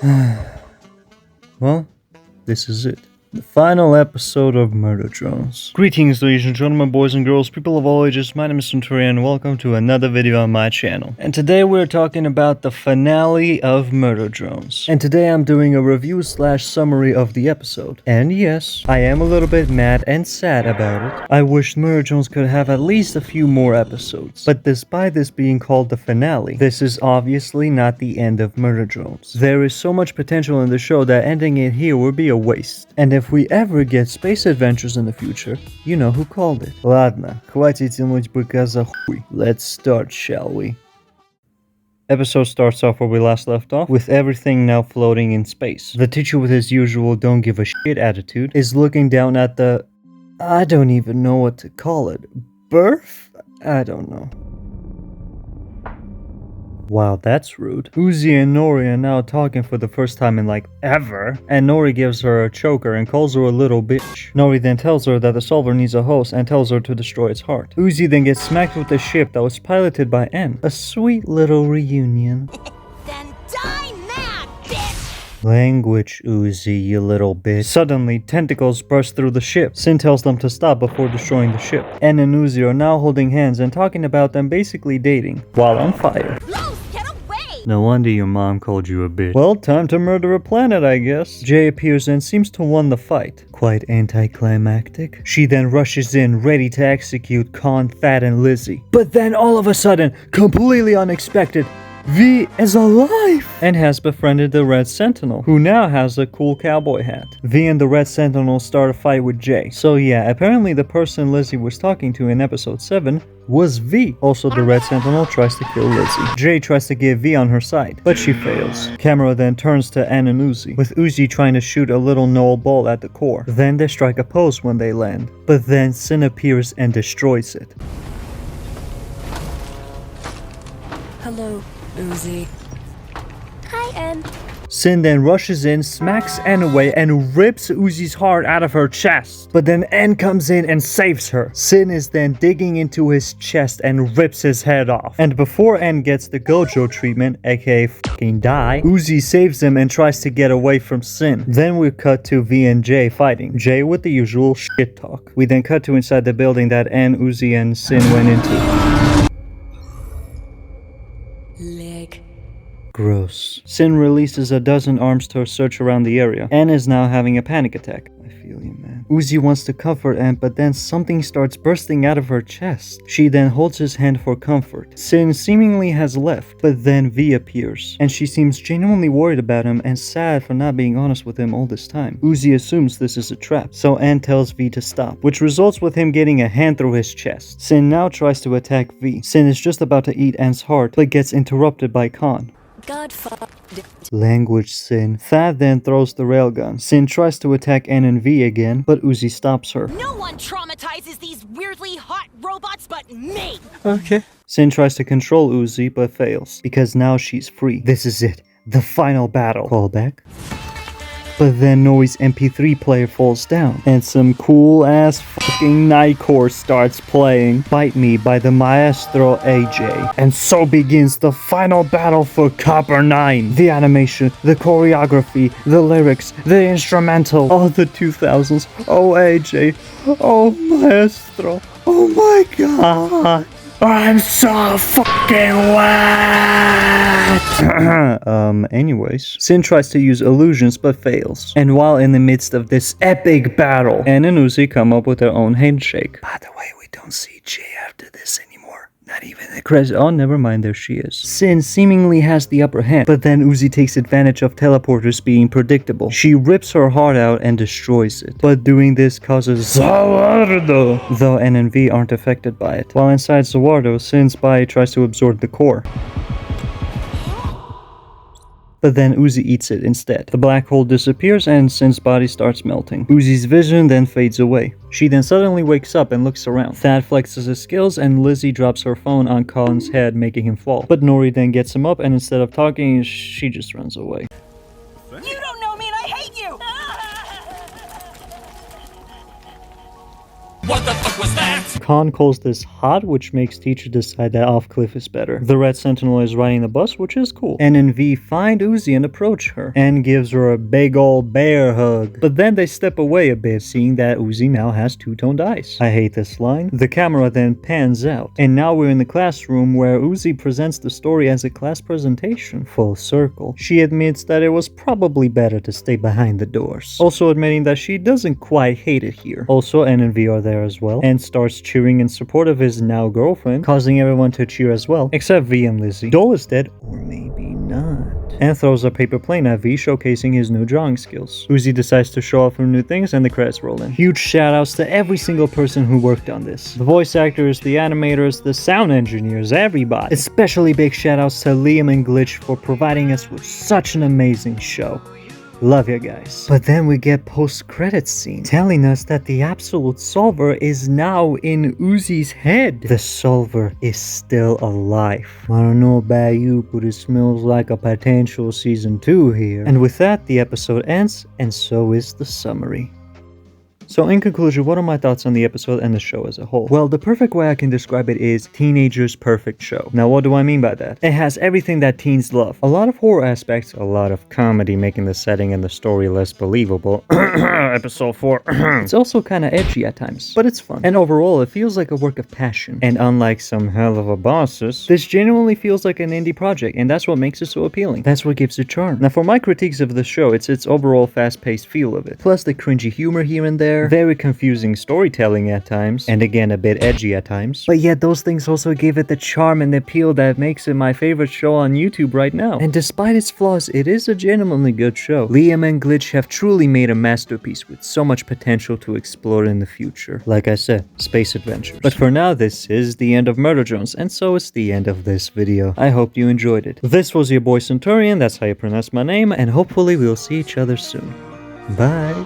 Well, this is it. The final episode of Murder Drones. Greetings, ladies and gentlemen, boys and girls, people of all ages. My name is Centurion and welcome to another video on my channel. And today we're talking about the finale of Murder Drones. And today I'm doing a review / summary of the episode. And yes, I am a little bit mad and sad about it. I wish Murder Drones could have at least a few more episodes. But despite this being called the finale, this is obviously not the end of Murder Drones. There is so much potential in the show that ending it here would be a waste. And if we ever get space adventures in the future, you know who called it. Ладно, хватит тянуть быка за хуй. Let's start, shall we? Episode starts off where we last left off, with everything now floating in space. The teacher with his usual don't give a shit attitude is looking down at the... I don't even know what to call it. Birth? I don't know. Wow, that's rude. Uzi and Nori are now talking for the first time in like ever, and Nori gives her a choker and calls her a little bitch. Nori then tells her that the solver needs a host and tells her to destroy its heart. Uzi then gets smacked with the ship that was piloted by N. A sweet little reunion. Then die mad, bitch! Language, Uzi, you little bitch. Suddenly, tentacles burst through the ship. Sin tells them to stop before destroying the ship. N and Uzi are now holding hands and talking about them basically dating, while on fire. No wonder your mom called you a bitch. Well, time to murder a planet, I guess. Jay appears and seems to won the fight. Quite anticlimactic. She then rushes in, ready to execute Khan, Thad, and Lizzie. But then all of a sudden, completely unexpected, V is alive and has befriended the Red Sentinel, who now has a cool cowboy hat. V and the Red Sentinel start a fight with Jay. So yeah, apparently the person Lizzie was talking to in episode 7 was V. Also, the Red Sentinel tries to kill Lizzie. Jay tries to get V on her side, but she fails. Camera then turns to N and Uzi, with Uzi trying to shoot a little Noel ball at the core. Then they strike a pose when they land, but then Sin appears and destroys it. Hello, Uzi. Hi, N. Sin then rushes in, smacks N away, and rips Uzi's heart out of her chest. But then N comes in and saves her. Sin is then digging into his chest and rips his head off. And before N gets the Gojo treatment, aka fucking die, Uzi saves him and tries to get away from Sin. Then we cut to V and Jay fighting. Jay with the usual shit talk. We then cut to inside the building that N, Uzi, and Sin went into. Leg. Gross. Sin releases a dozen arms to search around the area. N is now having a panic attack. I feel you, man. Uzi wants to comfort N, but then something starts bursting out of her chest. She then holds his hand for comfort. Sin seemingly has left, but then V appears, and she seems genuinely worried about him and sad for not being honest with him all this time. Uzi assumes this is a trap, so N tells V to stop, which results with him getting a hand through his chest. Sin now tries to attack V. Sin is just about to eat N's heart, but gets interrupted by Khan. God fuck. Language, Sin. Thad then throws the railgun. Sin tries to attack N and V again, but Uzi stops her. No one traumatizes these weirdly hot robots but me! Okay. Sin tries to control Uzi, but fails, because now she's free. This is it. The final battle. Callback. But then Nori's MP3 player falls down, and some cool-ass fucking Nightcore starts playing Bite Me by the maestro AJ. And so begins the final battle for Copper 9. The animation, the choreography, the lyrics, the instrumental, all the 2000s. Oh AJ, oh maestro, oh my god. I'm so fucking wet! Anyways, Sin tries to use illusions but fails. And while in the midst of this epic battle, N and Uzi come up with their own handshake. By the way, we don't see Jay after this anymore. Not even the credits. Oh, never mind, there she is. Sin seemingly has the upper hand, but then Uzi takes advantage of teleporters being predictable. She rips her heart out and destroys it. But doing this causes Zawardo, though N and V aren't affected by it. While inside Zawardo, Sin's body tries to absorb the core. But then Uzi eats it instead. The black hole disappears and Sin's body starts melting. Uzi's vision then fades away. She then suddenly wakes up and looks around. Thad flexes his skills and Lizzie drops her phone on Colin's head, making him fall. But Nori then gets him up and instead of talking, she just runs away. You don't know me and I hate you! What the fuck was that? Khan calls this hot, which makes teacher decide that off cliff is better. The Red Sentinel is riding the bus, which is cool. N and V find Uzi and approach her. N gives her a big ol' bear hug. But then they step away a bit, seeing that Uzi now has two-toned eyes. I hate this line. The camera then pans out. And now we're in the classroom where Uzi presents the story as a class presentation. Full circle. She admits that it was probably better to stay behind the doors. Also admitting that she doesn't quite hate it here. Also, N and V are there as well. And starts cheering in support of his now girlfriend, causing everyone to cheer as well, except V and Lizzie. Dole is dead, or maybe not. And throws a paper plane at V, showcasing his new drawing skills. Uzi decides to show off her new things, and the credits roll in. Huge shoutouts to every single person who worked on this. The voice actors, the animators, the sound engineers, everybody. Especially big shoutouts to Liam and Glitch for providing us with such an amazing show. Love you guys. But then we get post-credits scene telling us that the absolute solver is now in Uzi's head. The solver is still alive. I don't know about you, but it smells like a potential season 2 here. And with that, the episode ends, and so is the summary. So in conclusion, what are my thoughts on the episode and the show as a whole? Well, the perfect way I can describe it is teenagers' perfect show. Now, what do I mean by that? It has everything that teens love. A lot of horror aspects, a lot of comedy making the setting and the story less believable. Episode 4. It's also kind of edgy at times, but it's fun. And overall, it feels like a work of passion. And unlike some hell of a bosses, this genuinely feels like an indie project, and that's what makes it so appealing. That's what gives it charm. Now, for my critiques of the show, it's its overall fast-paced feel of it. Plus the cringy humor here and there. Very confusing storytelling at times, and again a bit edgy at times. But yet those things also give it the charm and the appeal that makes it my favorite show on YouTube right now. And despite its flaws, it is a genuinely good show. Liam and Glitch have truly made a masterpiece with so much potential to explore in the future. Like I said, space adventures. But for now, this is the end of Murder Drones, and so is the end of this video. I hope you enjoyed it. This was your boy Centurion, that's how you pronounce my name, and hopefully we'll see each other soon. Bye!